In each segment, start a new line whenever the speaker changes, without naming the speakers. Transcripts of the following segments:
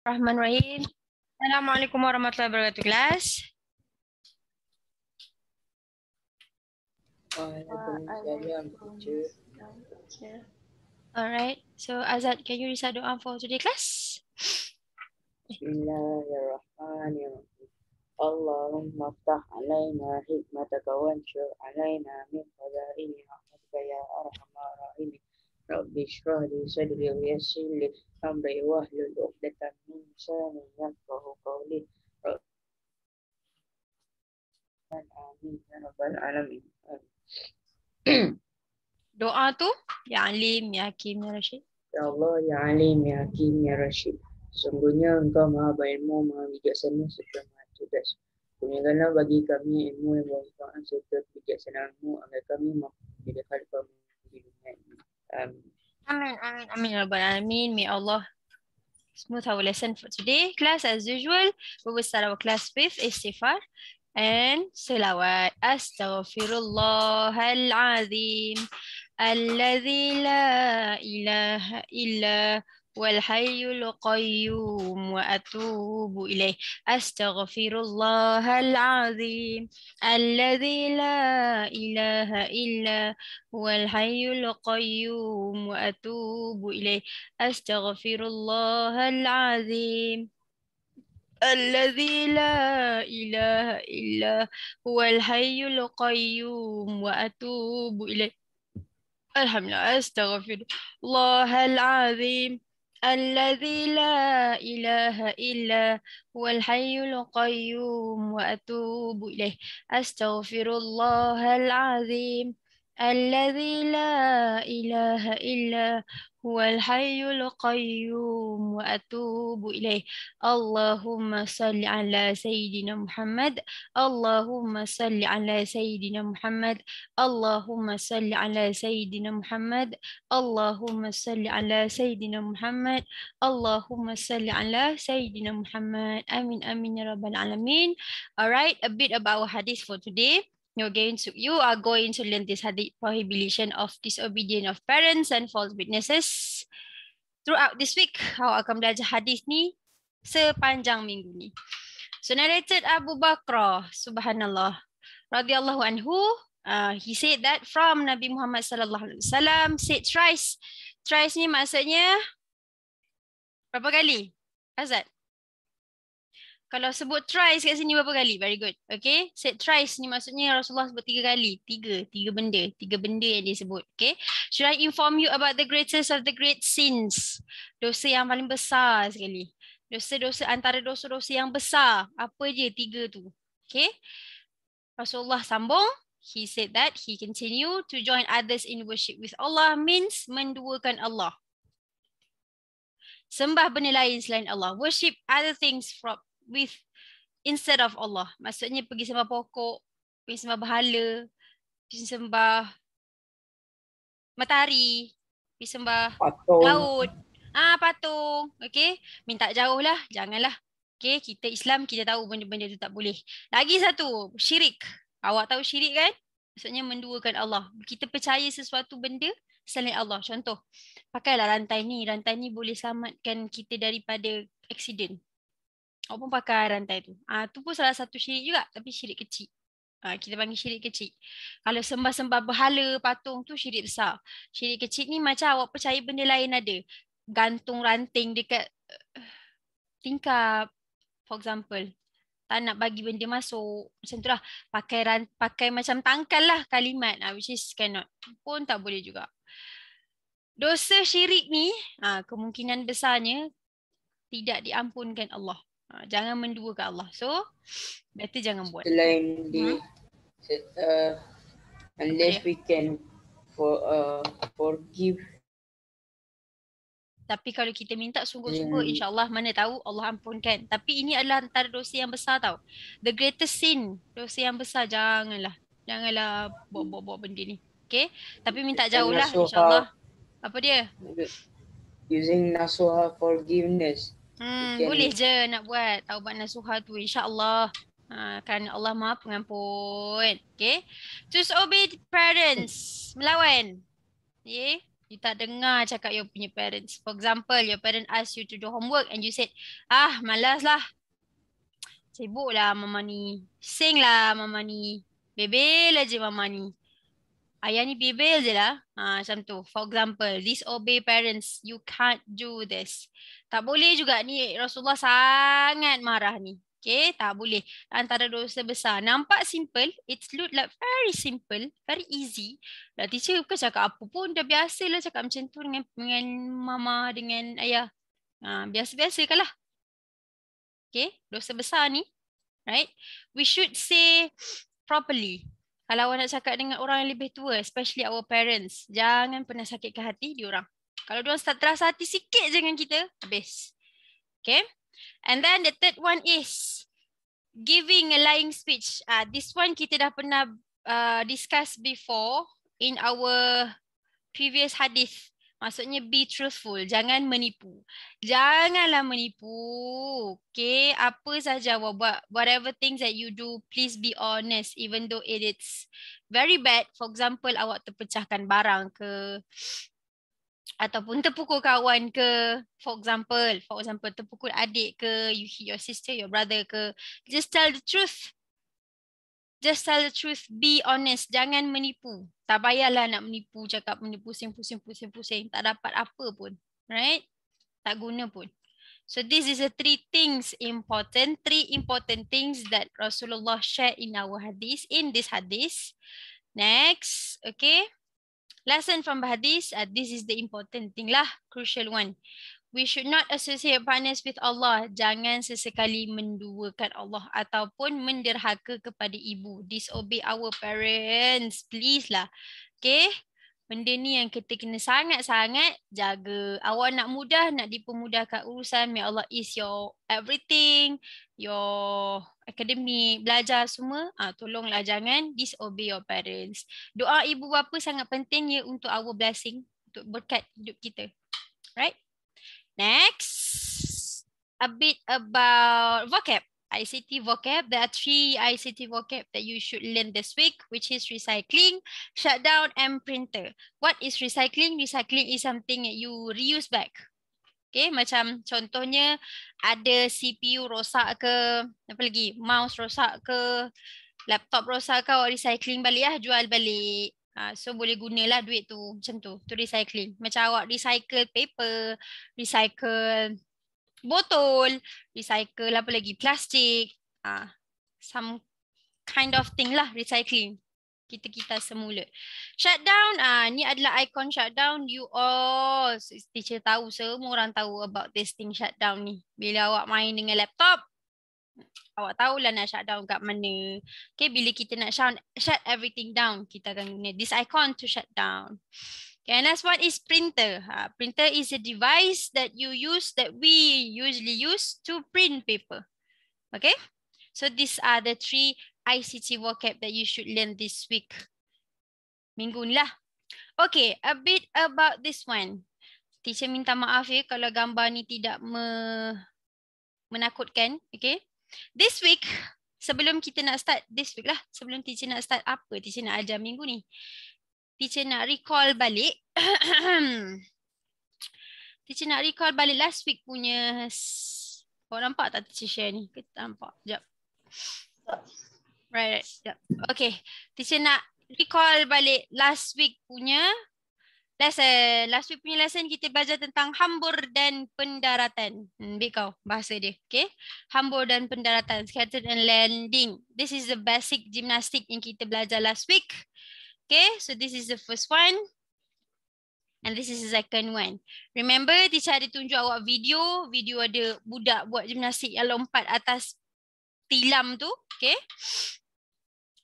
Bismillahirrahmanirrahim. Assalamualaikum warahmatullahi wabarakatuh, kelas.
Waalaikumsalam, teacher.
Alright, so Azad, can you recite doa for today, class?
Bismillahirrahmanirrahim. Allahumma aftah alaina hikmataka wanshur alaina min khaza'ini rahmatika ya arhamar rahimin. Rabbi shrah li sadri wa yassir li amri wahlul 'uqdatam min lisani yafqahu qawli. Amin ya rabbal alamin.
Doa tu, Ya Alim, Ya Hakim, Ya Rashid.
Ya Allah, Ya Alim, Ya Hakim, Ya Rashid. Sungguhnya Engkau Maha berilmu, Maha bijaksana serta Maha cerdas. Kurniakanlah bagi kami ilmu yang bermanfaat serta kebijaksanaan-Mu agar kami mampu menjadi khalifah-Mu di dunia ini. Amin.
Amin, amin, amin, ya Rabbal Alamin. May Allah smooth our lesson for today. Class, as usual, we will start our class with istighfar and salawat. Astaghfirullahalazim. الذي لا إله إلا هو الحي القيوم وأتوب إليه أستغفر الله العظيم الذي لا إله إلا هو الحي القيوم وأتوب إليه أستغفر الله العظيم الذي لا إله إلا هو الحي القيوم وأتوب إليه الحمد لله أستغفر الله العظيم الذي لا إله إلا هو الحي القيوم وأتوب إليه أستغفر الله العظيم الذي لا إله إلا هو الحي القيوم وأتوب إليه اللهم صل على سيدنا محمد اللهم صل على سيدنا محمد اللهم صل على سيدنا محمد اللهم صل على سيدنا محمد اللهم صل على سيدنا محمد آمين آمين يا رب العالمين. Alright, a bit about our hadith for today. You are going to learn this hadith prohibition of disobedience of parents and false witnesses. Throughout this week, awak akan belajar hadis ni sepanjang minggu ni. So narrated Abu Bakr, subhanallah, radhiyallahu anhu, he said that from Nabi Muhammad sallallahu alaihi wasallam said thrice. Thrice ni maksudnya berapa kali? Azad? Kalau sebut thrice kat sini berapa kali? Very good. Okay. Said thrice ni maksudnya Rasulullah sebut 3 kali. Tiga benda yang dia sebut. Okay. Should I inform you about the greatest of the great sins? Dosa yang paling besar sekali. Dosa-dosa antara dosa-dosa yang besar. Apa je 3 tu? Okay. Rasulullah sambung. He said that he continue to join others in worship with Allah means menduakan Allah. Sembah benda lain selain Allah. Worship other things with instead of Allah. Maksudnya pergi sembah pokok, pergi sembah bahala, pergi sembah matahari, pergi sembah
Patung.
laut. Patung. Okay. Minta jauh lah. Janganlah. Okay. Kita Islam, kita tahu benda-benda tu tak boleh. Lagi satu. Syirik. Awak tahu syirik kan? Maksudnya menduakan Allah. Kita percaya sesuatu benda selain Allah. Contoh. Pakailah rantai ni. Rantai ni boleh selamatkan kita daripada aksiden. Awak pun pakai rantai tu. Tu pun salah satu syirik juga. Tapi syirik kecil. Kita panggil syirik kecil. Kalau sembah-sembah berhala, patung tu syirik besar. Syirik kecil ni macam awak percaya benda lain ada. Gantung ranting dekat tingkap. For example. Tak nak bagi benda masuk. Macam tu lah. Pakai macam tangkal lah kalimat. Which is cannot. Pun tak boleh juga. Dosa syirik ni, kemungkinan besarnya tidak diampunkan Allah. Jangan menduakan Allah. So, better jangan buat.
Selain unless we can forgive.
Tapi kalau kita minta sungguh-sungguh, insyaAllah mana tahu Allah ampunkan. Tapi ini adalah antara dosa yang besar tau. The greatest sin, dosa yang besar, janganlah buat benda ni. Okay? Tapi minta jauh lah, insyaAllah. Apa dia?
Using nasuha forgiveness.
Boleh je nak buat taubat nasuha tu, insyaAllah. Kerana Allah Maha Pengampun. Okay? Disobey parents. Melawan. Okay? You tak dengar cakap your punya parents. For example, your parent ask you to do homework and you said, malas lah. Sibuk lah mama ni. Sing lah mama ni. Bebel aja mama ni. Ayah ni bebel je lah. Macam tu. For example, disobey parents. You can't do this. Tak boleh juga ni. Rasulullah sangat marah ni. Okay, tak boleh. Antara dosa besar. Nampak simple. It's look like very simple. Very easy. Dah teacher bukan cakap apa pun. Dah biasa lah cakap macam tu dengan mama, dengan ayah. Biasa-biasa kan lah. Okay, dosa besar ni. Right? We should say properly. Kalau awak nak cakap dengan orang yang lebih tua, especially our parents, jangan pernah sakitkan hati diorang. Kalau diorang start terasa hati sikit je dengan kita, habis. Okay? And then the third one is giving a lying speech. This one kita dah pernah discuss before in our previous hadith. Maksudnya be truthful, jangan menipu. Janganlah menipu. Okay, apa saja awak buat, whatever things that you do, please be honest even though it is very bad. For example, awak terpecahkan barang ke, ataupun terpukul kawan ke, for example terpukul adik ke, you hit your sister, your brother ke, just tell the truth. Just tell the truth, be honest, jangan menipu. Tak payahlah nak menipu, cakap menipu, pusing, tak dapat apa pun. Right? Tak guna pun. So this is the three important things that Rasulullah shared in our hadith, in this hadith. Next, okay. Lesson from the hadith, this is the important thing lah, crucial one. We should not associate partners with Allah. Jangan sesekali menduakan Allah ataupun menderhaka kepada ibu. Disobey our parents. Please lah. Okay. Benda ni yang kita kena sangat-sangat jaga. Awak nak mudah, nak dipermudahkan urusan. May Allah is your everything. Your academic, belajar semua. Tolonglah jangan disobey your parents. Doa ibu bapa sangat penting ya untuk our blessing. Untuk berkat hidup kita. Right? Next, a bit about vocab, ICT vocab. There are 3 ICT vocab that you should learn this week, which is recycling, shutdown, and printer. What is recycling? Recycling is something that you reuse back. Okay, macam contohnya ada CPU rosak ke, apa lagi, mouse rosak ke, laptop rosak ke, awak recycling balik lah, jual balik. So boleh gunalah duit tu macam tu recycling. Macam awak recycle paper, recycle botol, recycle apa lagi, plastik, some kind of thing lah recycling. Kita semula. Shutdown, ni adalah icon shutdown. You all, teacher tahu, semua orang tahu about this thing shutdown ni. Bila awak main dengan laptop, awak tahulah nak shutdown kat mana. Okay, bila kita nak shut everything down, kita akan guna this icon to shut down. Okay, and last one is printer. Printer is a device that we usually use to print paper. Okay, so these are the 3 ICT vocab that you should learn this week. Minggu ni lah. Okay, a bit about this one. Teacher minta maaf ya kalau gambar ni tidak menakutkan. Okay. This week, sebelum kita nak start this week lah, sebelum teacher nak start apa teacher nak ajar minggu ni, teacher nak recall balik teacher nak recall balik last week punya. Awak nampak tak teacher share ni? Kita nampak. Sekejap. Right. Sekejap. Okay. Teacher nak recall balik last week punya lesson. Last week punya lesson kita belajar tentang hambur dan pendaratan. Ambil kau bahasa dia. Okay. Hambur dan pendaratan. Scattered and landing. This is the basic gymnastic yang kita belajar last week. Okay. So this is the first one. And this is the second one. Remember teacher ada tunjuk awak video. Video ada budak buat gymnastik yang lompat atas tilam tu. Okay.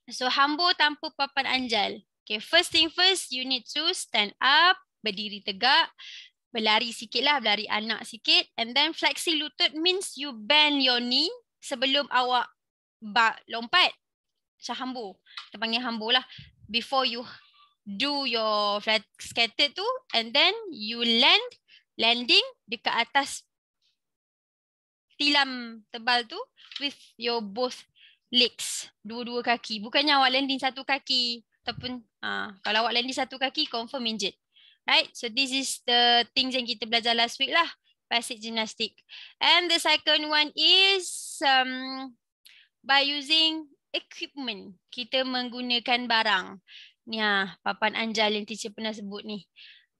So hambur tanpa papan anjal. Okay, first thing first, you need to stand up, berdiri tegak, berlari sikit lah, berlari anak sikit. And then flexi lutut means you bend your knee sebelum awak lompat. Macam hambur. Kita panggil hambur lah. Before you do your flat scattered tu, and then you landing dekat atas tilam tebal tu with your both legs, dua-dua kaki. Bukannya awak landing satu kaki. Ataupun kalau awak landing satu kaki, confirm injured. Right? So this is the things yang kita belajar last week lah. Basic gymnastic. And the second one is by using equipment. Kita menggunakan barang. Ni papan anjal yang teacher pernah sebut ni.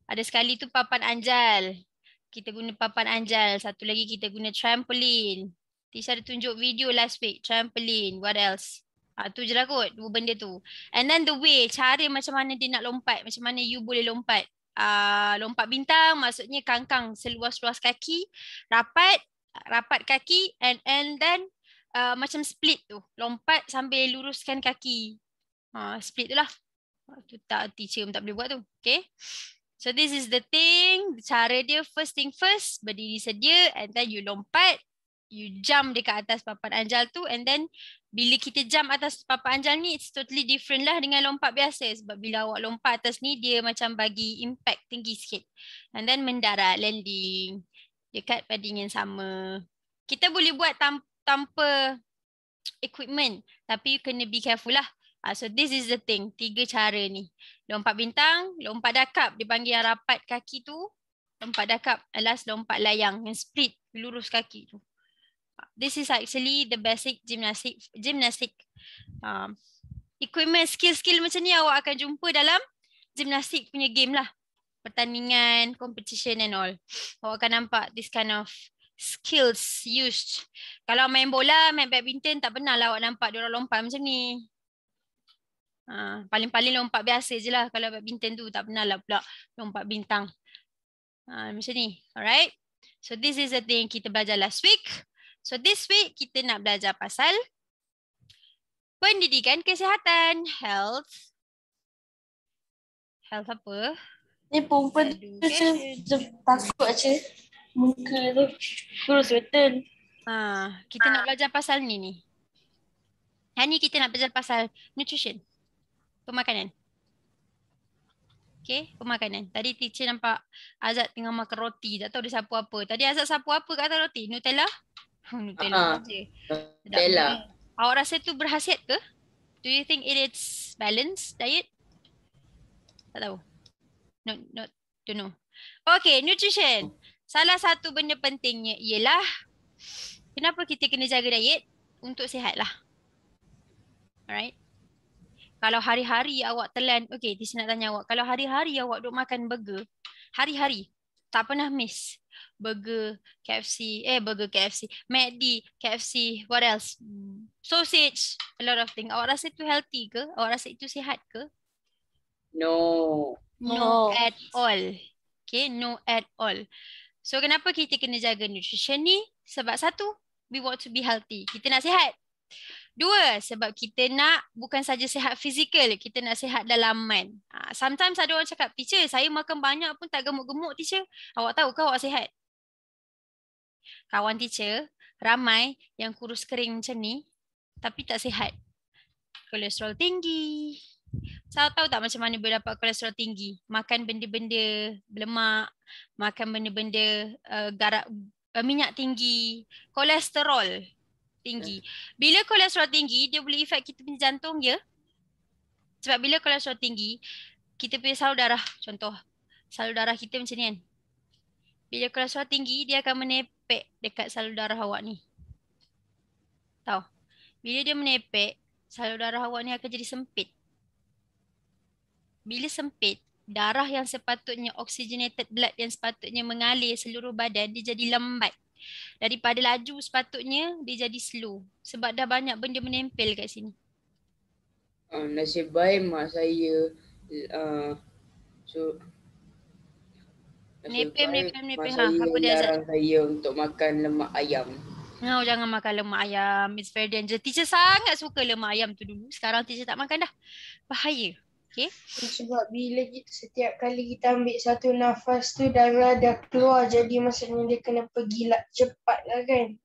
Ada sekali tu papan anjal. Kita guna papan anjal. Satu lagi kita guna trampoline. Teacher ada tunjuk video last week. Trampoline. What else? Tu je lah kot. Dua benda tu. And then the way. Cara macam mana dia nak lompat. Macam mana you boleh lompat. Lompat bintang maksudnya kangkang seluas-luas kaki. Rapat kaki. And then macam split tu. Lompat sambil luruskan kaki. Split tu lah. Tu tak, teacher pun tak boleh buat tu. Okay. So this is the thing. Cara dia first thing first. Berdiri sedia. And then you lompat. You jump dekat atas papan anjal tu. And then bila kita jump atas papan anjal ni, it's totally different lah dengan lompat biasa. Sebab bila awak lompat atas ni, dia macam bagi impact tinggi sikit. And then mendarat, landing. Dekat padding yang sama. Kita boleh buat tanpa equipment. Tapi kena be careful lah. So this is the thing. 3 cara ni. Lompat bintang, lompat dakap. Dia panggil yang rapat kaki tu. Lompat dakap. Last lompat layang. Yang split, lurus kaki tu. This is actually the basic gymnastic equipment, skill-skill macam ni awak akan jumpa dalam gymnastic punya game lah. Pertandingan, competition and all. Awak akan nampak this kind of skills used. Kalau main bola, main badminton, tak pernah lah awak nampak diorang lompat macam ni. Paling-paling lompat biasa je lah. Kalau badminton tu tak pernah lah pula lompat bintang. Macam ni. Alright. So this is the thing kita belajar last week. So this week kita nak belajar pasal pendidikan kesihatan, health. Health apa?
Ni perempuan tu takut je. Muka tu kurus betul.
Kita nak belajar pasal ni. Hari ni kita nak belajar pasal nutrition. Pemakanan. Okay, pemakanan. Tadi teacher nampak Azad tengah makan roti. Tak tahu dia sapu apa. Tadi Azad sapu apa kat atas roti? Nutella? Nutella saja.
Nutella.
Awak rasa tu berkhasiat ke? Do you think it is balanced diet? Tak tahu. Don't know. Okay, nutrition. Salah satu benda pentingnya ialah kenapa kita kena jaga diet? Untuk sihat lah. Alright. Kalau hari-hari awak telan, okay, teacher nak tanya awak. Kalau hari-hari awak duk makan burger, hari-hari, tak pernah miss. Burger KFC, McD, KFC, what else? Sausage, a lot of things. Awak rasa itu healthy ke? Awak rasa itu sihat ke?
No.
No at all. Okay, no at all. So kenapa kita kena jaga nutrition ni? Sebab satu, we want to be healthy. Kita nak sihat. Dua, sebab kita nak bukan saja sihat fizikal, kita nak sihat dalaman. Sometimes ada orang cakap, teacher, saya makan banyak pun tak gemuk-gemuk, teacher. Awak tahu ke awak sihat? Kawan teacher, ramai yang kurus kering macam ni, tapi tak sihat. Kolesterol tinggi. Saya tahu tak macam mana boleh dapat kolesterol tinggi? Makan benda-benda berlemak, makan benda-benda minyak tinggi, kolesterol tinggi. Bila kolesterol tinggi, dia boleh efek kita punya jantung je. Sebab bila kolesterol tinggi, kita punya salur darah, contoh, salur darah kita macam ni kan. Bila kolesterol tinggi, dia akan menepek dekat salur darah awak ni. Tahu? Bila dia menepek, salur darah awak ni akan jadi sempit. Bila sempit, darah yang sepatutnya oxygenated blood yang sepatutnya mengalir seluruh badan, dia jadi lambat. Daripada laju sepatutnya, dia jadi slow. Sebab dah banyak benda menempel kat sini.
Nasib baik mak saya
Menepel.
Mak saya larang saya untuk makan lemak ayam.
Jangan makan lemak ayam. It's very dangerous. Teacher sangat suka lemak ayam tu dulu. Sekarang teacher tak makan dah. Bahaya. Okay.
Sebab bila setiap kali kita ambil satu nafas tu darah dah keluar, jadi maksudnya dia kena pergi cepat lah kan.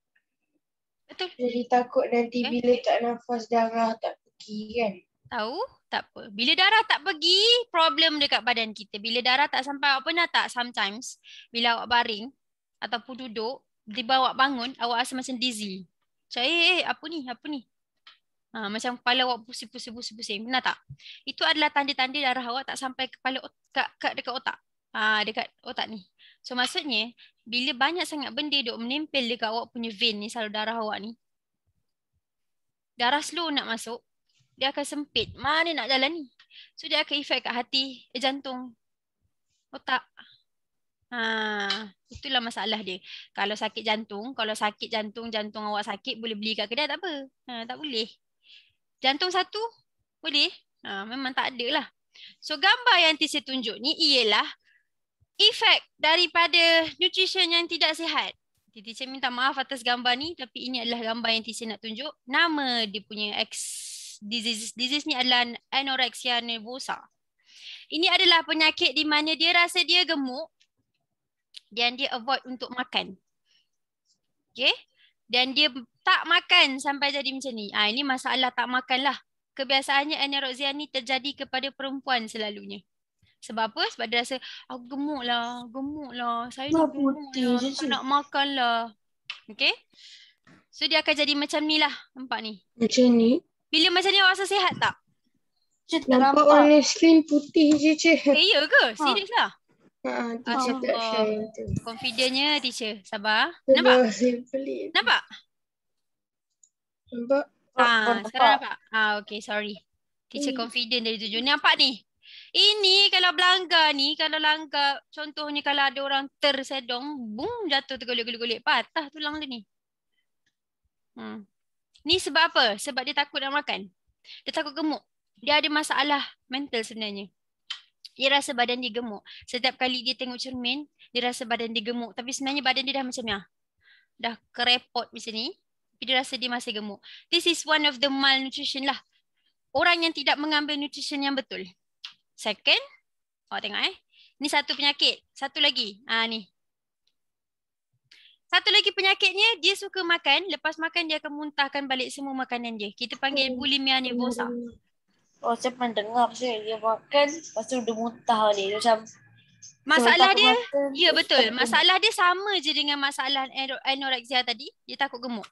Betul.
Jadi takut nanti bila tak nafas darah tak pergi kan.
Tahu? Tak apa. Bila darah tak pergi, problem dekat badan kita. Bila darah tak sampai, awak pernah tak sometimes bila awak baring ataupun duduk, tiba awak bangun, awak rasa macam dizzy. Macam apa ni? Macam kepala awak pusing. Pernah tak? Itu adalah tanda-tanda darah awak tak sampai kepala dekat otak. Dekat otak ni. So maksudnya bila banyak sangat benda duk menempel dekat awak punya vein ni, salur darah awak ni, darah slow nak masuk, dia akan sempit. Mana nak jalan ni? So dia akan efek kat hati, jantung, otak. Itulah masalah dia. Kalau sakit jantung, jantung awak sakit, boleh beli kat kedai tak apa. Tak boleh. Jantung satu, boleh. Memang tak ada lah. So gambar yang teacher tunjuk ni ialah efek daripada nutrition yang tidak sihat. Teacher minta maaf atas gambar ni, tapi ini adalah gambar yang teacher nak tunjuk. Nama dia punya disease ni adalah anorexia nervosa. Ini adalah penyakit di mana dia rasa dia gemuk dan dia avoid untuk makan. Okay? Dan dia tak makan sampai jadi macam ni. Ini masalah tak makan lah. Kebiasaannya anorexia ni terjadi kepada perempuan selalunya. Sebab apa? Sebab dia rasa, gemuk lah. Saya ni gemuk lah. Tak nak makan lah. Okay? So dia akan jadi macam ni lah. Nampak ni.
Macam ni?
Bila macam ni awak rasa sihat tak?
Nampak warna skin putih je, Cik.
Ya ke? Serius lah.
Teacher tak share tu.
Confidentnya teacher. Sabar.
Nampak?
Nampak?
Nampak?
Sekarang nampak? Okay, sorry. Teacher confident dari tujuh. Nampak ni? Ini kalau berlanggar ni, kalau langgar, contohnya kalau ada orang tersedong, boom, jatuh tergolek-golek, patah tulang dia ni. Ni sebab apa? Sebab dia takut nak makan. Dia takut gemuk. Dia ada masalah mental sebenarnya. Dia rasa badan dia gemuk. Setiap kali dia tengok cermin, dia rasa badan dia gemuk. Tapi sebenarnya badan dia dah macam ni. Dah kerepot macam ni. Tapi dia rasa dia masih gemuk. This is one of the malnutrition lah. Orang yang tidak mengambil nutrition yang betul. Second, awak tengok ni satu penyakit. Satu lagi, ni. Satu lagi penyakitnya, dia suka makan. Lepas makan, dia akan muntahkan balik semua makanan dia. Kita panggil bulimia nervosa.
Saya pernah dengar dia makan, lepas tu dia muntah balik. Macam
masalah dia, ya betul. Masalah dia sama je dengan masalah anorexia tadi. Dia takut gemuk.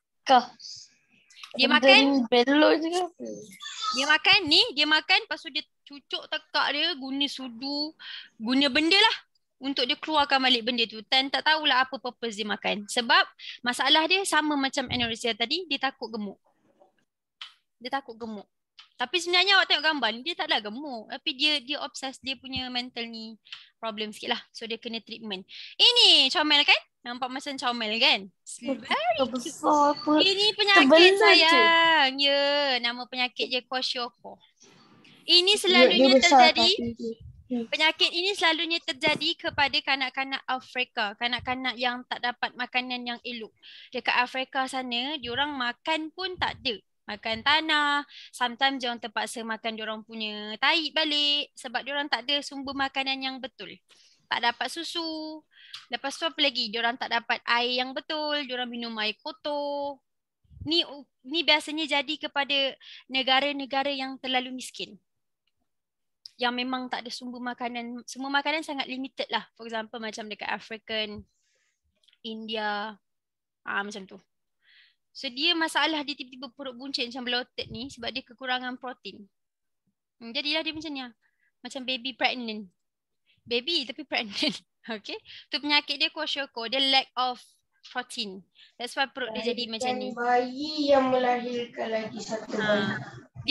Dia makan,
belok je ke?
Dia makan, lepas tu dia cucuk tekak dia, guna sudu, guna benda lah untuk dia keluarkan balik benda tu. Dan tak tahulah apa purpose dia makan. Sebab masalah dia sama macam anorexia tadi, dia takut gemuk. Tapi sebenarnya awak tengok gambar ni, dia taklah gemuk. Tapi dia obses, dia punya mental ni problem sikit lah. So dia kena treatment. Ini comel kan? Nampak macam comel kan?
Besar apa?
Ini penyakit sayang. Ya, nama penyakit dia kwashiorkor. Ini selalunya terjadi, penyakit ini selalunya terjadi kepada kanak-kanak Afrika. Kanak-kanak yang tak dapat makanan yang elok. Dekat Afrika sana, diorang makan pun tak ada. Makan tanah, sometimes diorang terpaksa makan diorang punya tahi balik sebab diorang tak ada sumber makanan yang betul. Tak dapat susu. Lepas tu apa lagi? Diorang tak dapat air yang betul, diorang minum air kotor. Ni biasanya jadi kepada negara-negara yang terlalu miskin. Yang memang tak ada sumber makanan, semua makanan sangat limited lah. For example macam dekat African, India, macam tu. So dia masalah dia tiba-tiba perut buncit macam bloated ni sebab dia kekurangan protein. Jadilah dia macam ni lah. Macam baby pregnant. Baby tapi pregnant. Okay. Tu penyakit dia kwashiorkor. Dia lack of protein. That's why perut dia jadi macam ni.
Bayi yang melahirkan lagi satu bayi.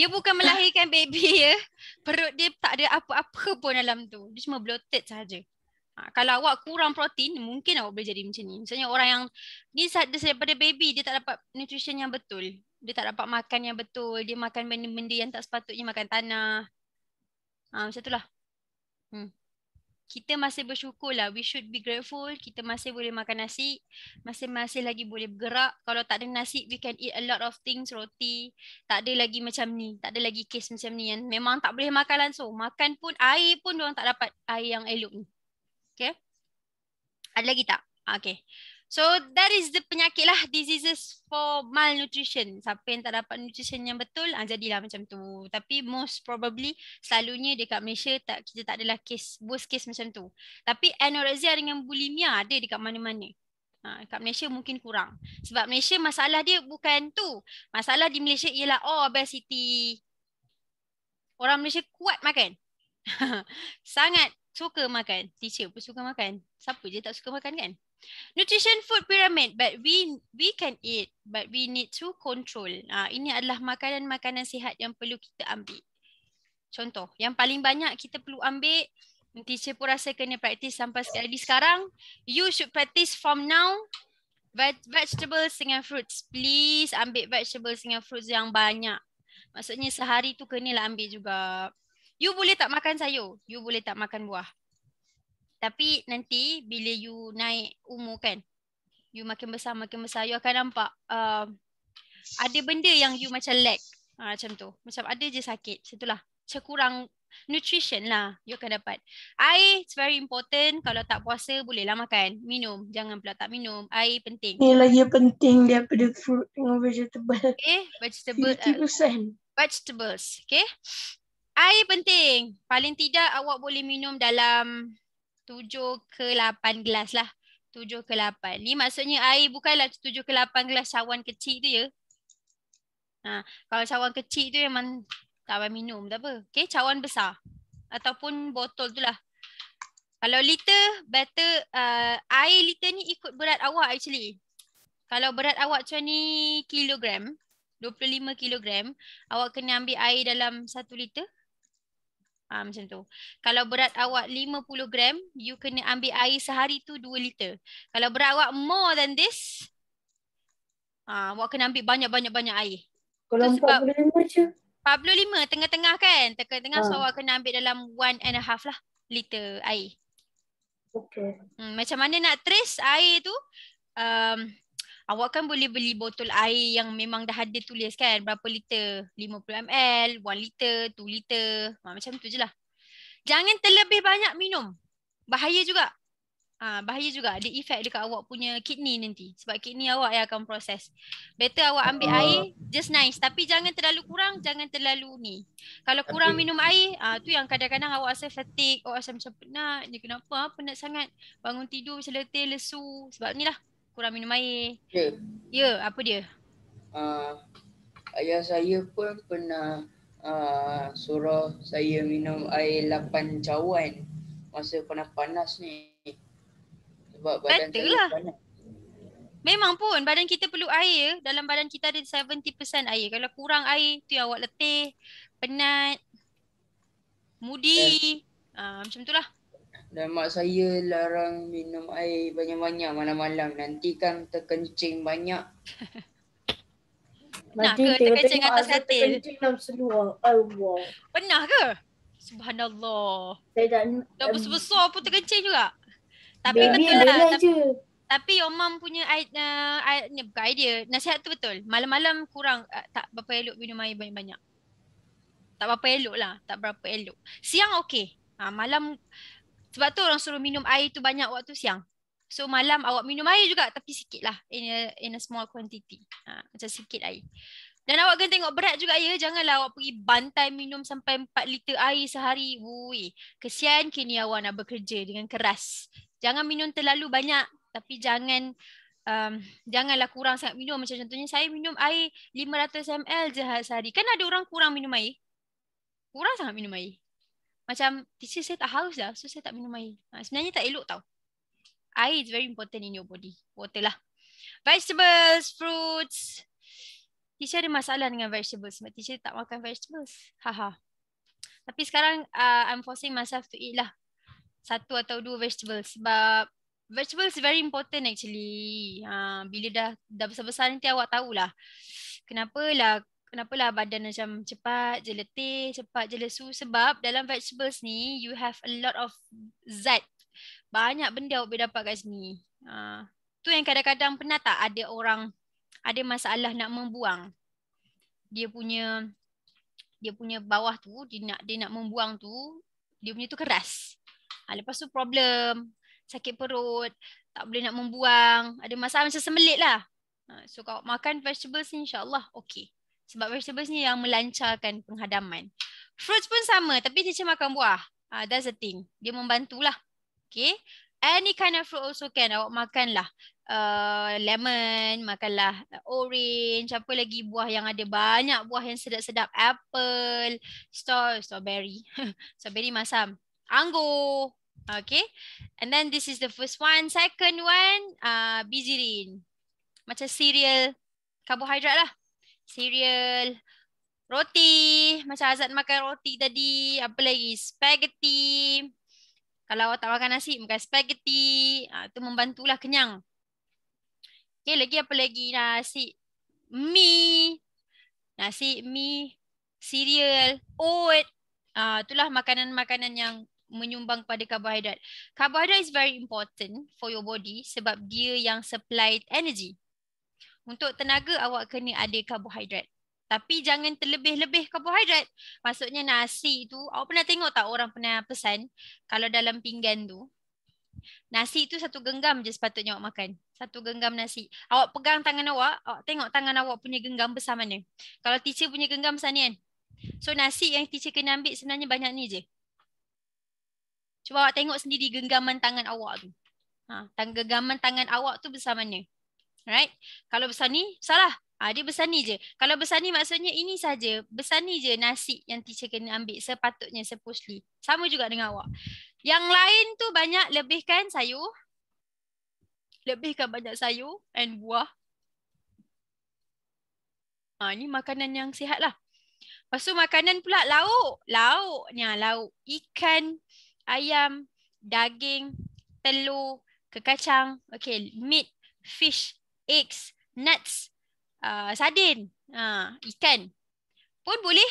Dia bukan melahirkan baby ya. Perut dia tak ada apa-apa pun dalam tu. Dia cuma bloated sahaja. Kalau awak kurang protein, mungkin awak boleh jadi macam ni. Misalnya orang yang ni daripada baby, dia tak dapat nutrition yang betul. Dia tak dapat makan yang betul. Dia makan benda-benda yang tak sepatutnya, makan tanah. Macam itulah. Kita masih bersyukur lah. We should be grateful. Kita masih boleh makan nasi. Masih lagi boleh bergerak. Kalau tak ada nasi, we can eat a lot of things. Roti. Tak ada lagi macam ni. Tak ada lagi kes macam ni yang memang tak boleh makan langsung. Makan pun, air pun diorang tak dapat air yang elok ni. Okay. Ada lagi tak? Okay. So that is the penyakit lah. Diseases for malnutrition. Siapa yang tak dapat nutrition yang betul, jadilah macam tu. Tapi most probably selalunya dekat Malaysia kita tak adalah worst case macam tu. Tapi anorexia dengan bulimia ada dekat mana-mana. Dekat Malaysia mungkin kurang. Sebab Malaysia masalah dia bukan tu. Masalah di Malaysia ialah obesity. Orang Malaysia kuat makan. Sangat suka makan. Teacher pun suka makan. Siapa je tak suka makan kan? Nutrition food pyramid, but we can eat, but we need to control. Ini adalah makanan-makanan sihat yang perlu kita ambil. Contoh, yang paling banyak kita perlu ambil, teacher pun rasa kena practice sampai sekarang. You should practice from now. Vegetables dengan fruits. Please ambil vegetables dengan fruits yang banyak. Maksudnya sehari tu kenalah ambil juga. You boleh tak makan sayur, you boleh tak makan buah. Tapi nanti bila you naik umur kan, you makin besar, you akan nampak ada benda yang you macam lack. Macam tu. Macam ada je sakit. Situlah. Macam kurang nutrition lah you akan dapat. Air it's very important. Kalau tak puasa bolehlah makan. Minum. Jangan pula tak minum. Air penting.
Ni lagi penting daripada fruit dengan vegetable.
Okay. Vegetable.
50%.
Vegetables. Okay. Air penting. Paling tidak awak boleh minum dalam 7 ke 8 gelas lah. 7 ke 8. Ni maksudnya air bukanlah 7 ke 8 gelas cawan kecil tu ya. Kalau cawan kecil tu memang tak payah minum tak apa. Okay, cawan besar. Ataupun botol tu lah. Kalau liter, better air liter ni ikut berat awak actually. Kalau berat awak 20 kilogram, 25 kilogram, awak kena ambil air dalam 1 liter. Macam tu. Kalau berat awak 50 gram, you kena ambil air sehari tu 2 liter. Kalau berat awak more than this, awak kena ambil banyak-banyak air.
Kalau 45 je.
45, tengah-tengah kan? Tengah-tengah so awak kena ambil dalam 1.5 lah liter air.
Okay.
Macam mana nak trace air tu? Awak kan boleh beli botol air yang memang dah ada tulis kan berapa liter, 50 ml, 1 liter, 2 liter, macam tu je lah. Jangan terlebih banyak minum. Bahaya juga. Bahaya juga. Ada efek dekat awak punya kidney nanti. Sebab kidney awak yang akan proses. Better awak ambil air, just nice. Tapi jangan terlalu kurang, jangan terlalu ni. Kalau kurang minum air, tu yang kadang-kadang awak rasa fatigue, awak rasa macam penat. Ni kenapa? Penat sangat. Bangun tidur macam letih, lesu. Sebab ni lah. Kurang minum air. Ya, apa dia?
Ayah saya pun pernah suruh saya minum air 8 cawan masa panas-panas ni. Sebab badan
betul
saya
lah.
panas.
Memang pun badan kita perlu air. Dalam badan kita ada 70% air. Kalau kurang air, tu awak letih, penat, moody. Macam tu lah.
Dan mak saya larang minum air banyak-banyak malam-malam. Nanti kan terkencing banyak.
Nanti terkencing atas katil.
Terkencing dalam seluar. Allah.
Pernah ke? Subhanallah.
Saya
dah besar-besar pun terkencing juga. Tapi
baby
betul lah.
Tapi
your mom punya ni bukan idea. Nasihat tu betul. Malam-malam kurang tak berapa elok minum air banyak-banyak. Tak berapa elok lah. Tak berapa elok. Siang okey. Malam sebab tu orang suruh minum air tu banyak waktu siang. So malam awak minum air juga tapi sikit lah. In a small quantity. Macam sikit air. Dan awak kena tengok berat juga ya. Janganlah awak pergi bantai minum sampai 4 liter air sehari. Wui, kesian kini awak nak bekerja dengan keras. Jangan minum terlalu banyak. Tapi janganlah kurang sangat minum. Macam contohnya saya minum air 500 ml je sehari. Kan ada orang kurang minum air. Kurang sangat minum air. Macam teacher saya tak haus dah. So saya tak minum air. Sebenarnya tak elok tau. Air is very important in your body. Water lah. Vegetables, fruits. Teacher ada masalah dengan vegetables. Sebab teacher tak makan vegetables. Tapi sekarang I'm forcing myself to eat lah. 1 atau 2 vegetables. Sebab vegetables is very important actually. Bila dah besar-besar nanti awak tahulah. Kenapalah badan macam cepat je letih, cepat je lesu. Sebab dalam vegetables ni you have a lot of zat. Banyak benda awak boleh dapat kat sini. Tu yang kadang-kadang pernah tak ada orang ada masalah nak membuang. Dia punya bawah tu, dia nak membuang tu, dia punya tu keras. Lepas tu problem, sakit perut, tak boleh nak membuang, ada masalah macam sembelit lah. So kalau makan vegetables ni insyaAllah okey. Sebab vegetables ni yang melancarkan penghadaman. Fruits pun sama, tapi teacher makan buah. That's the thing. Dia membantulah. Okay. Any kind of fruit also can. Awak makanlah lemon, makanlah orange, apa lagi buah yang ada banyak buah yang sedap-sedap. Apple, strawberry. Strawberry masam. Anggur. Okay. And then this is the first one. Second one, bizirin. Macam cereal, karbohidrat lah. Cereal, roti. Macam Azad makan roti tadi. Apa lagi? Spaghetti. Kalau awak tak makan nasi, makan spaghetti. Itu membantulah kenyang. Okay, lagi apa lagi? Nasi, mie, cereal, oat. Itulah makanan-makanan yang menyumbang pada karbohidrat. Karbohidrat is very important for your body sebab dia yang supply energy. Untuk tenaga awak kena ada karbohidrat. Tapi jangan terlebih-lebih karbohidrat. Maksudnya nasi tu, awak pernah tengok tak orang pernah pesan kalau dalam pinggan tu, nasi tu 1 genggam je sepatutnya awak makan. 1 genggam nasi. Awak pegang tangan awak tengok tangan awak punya genggam besar mana. Kalau teacher punya genggam besar ni kan. So nasi yang teacher kena ambil sebenarnya banyak ni je. Cuba awak tengok sendiri genggaman tangan awak tu. Genggaman tangan awak tu besar mana. Right? Kalau besar ni, salah. Dia besar ni je. Kalau besar ni maksudnya ini saja. Besar ni je nasi yang teacher kena ambil sepatutnya, supposedly. Sama juga dengan awak. Yang lain tu banyak lebihkan sayur. Lebihkan banyak sayur and buah. Ni makanan yang sihat lah. Lepas tu makanan pula lauk. Lauk. Ikan, ayam, daging, telur, kekacang. Okay, meat, fish, eggs, nuts, sardin, ikan. Pun boleh.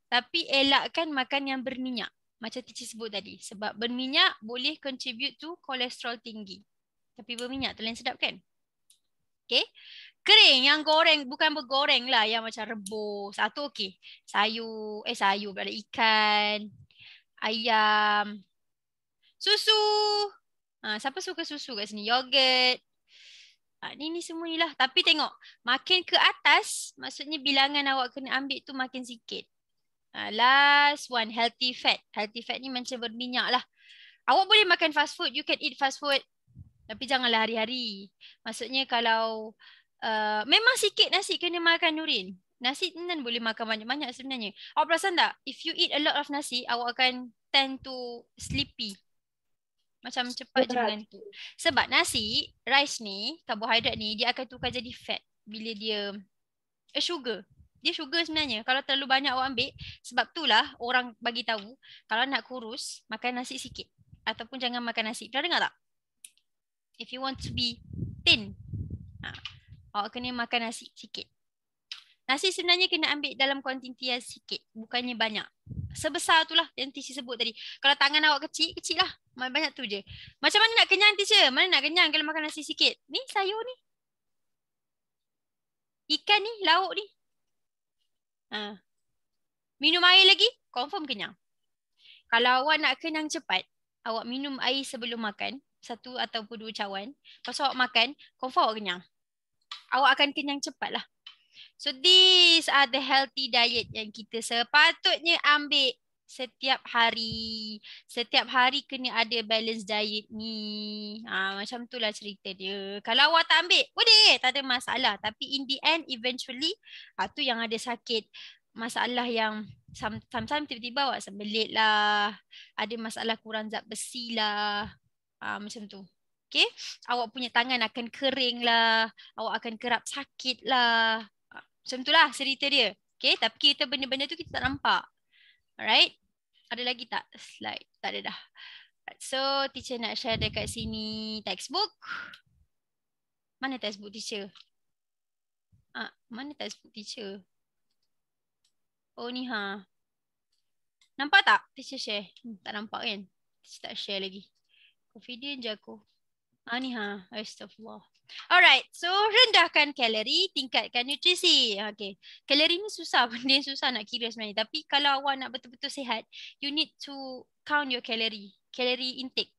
Tapi elakkan makan yang berminyak. Macam teacher sebut tadi. Sebab berminyak boleh contribute to kolesterol tinggi. Tapi berminyak tu lain sedap kan? Okay. Kering yang goreng, bukan bergoreng lah. Yang macam rebus. Tu okay. Sayur pula ikan, ayam, susu. Siapa suka susu kat sini? Yogurt. Ni semua ni lah. Tapi tengok, makin ke atas, maksudnya bilangan awak kena ambil tu makin sikit. Last one, healthy fat. Healthy fat ni macam berminyak lah. Awak boleh makan fast food, you can eat fast food. Tapi janganlah hari-hari. Maksudnya kalau memang sikit nasi kena makan Nurin. Nasi kan boleh makan banyak-banyak sebenarnya. Awak perasan tak? If you eat a lot of nasi, awak akan tend to sleepy. Macam cepat je mengantuk. Sebab nasi, rice ni, karbohidrat ni, dia akan tukar jadi fat. Bila dia sugar. Dia sugar sebenarnya. Kalau terlalu banyak awak ambil, sebab itulah orang bagi tahu kalau nak kurus, makan nasi sikit. Ataupun jangan makan nasi. Pernah dengar tak? If you want to be thin, awak kena makan nasi sikit. Nasi sebenarnya kena ambil dalam kuantiti yang sikit. Bukannya banyak. Sebesar tu lah yang teacher sebut tadi. Kalau tangan awak kecil, kecil lah. Banyak tu je. Macam mana nak kenyang teacher? Mana nak kenyang kalau makan nasi sikit? Ni sayur ni. Ikan ni, lauk ni. Minum air lagi, confirm kenyang. Kalau awak nak kenyang cepat, awak minum air sebelum makan, 1 ataupun 2 cawan. Lepas awak makan, confirm awak kenyang. Awak akan kenyang cepat lah. So these are the healthy diet yang kita sepatutnya ambil setiap hari. Setiap hari kena ada balance diet ni. Macam tu lah cerita dia. Kalau awak tak ambil, boleh, tak ada masalah. Tapi in the end, eventually, tu yang ada sakit. Masalah yang sometimes tiba-tiba awak sembelit lah. Ada masalah kurang zat besi lah. Macam tu. Okay. Awak punya tangan akan kering lah. Awak akan kerap sakit lah. Macam tu lah cerita dia. Okay. Tapi kita benda-benda tu kita tak nampak. Alright. Ada lagi tak slide? Tak ada dah. So teacher nak share dekat sini textbook. Mana textbook teacher? Mana textbook teacher? Oh ni Nampak tak teacher share? Tak nampak kan? Teacher tak share lagi. Confident je aku. Ni Astagfirullah. Alright, so rendahkan kalori, tingkatkan nutrisi. Okay, kalori ni susah, benda yang susah nak kira sebenarnya. Tapi kalau awak nak betul-betul sihat, you need to count your calorie intake.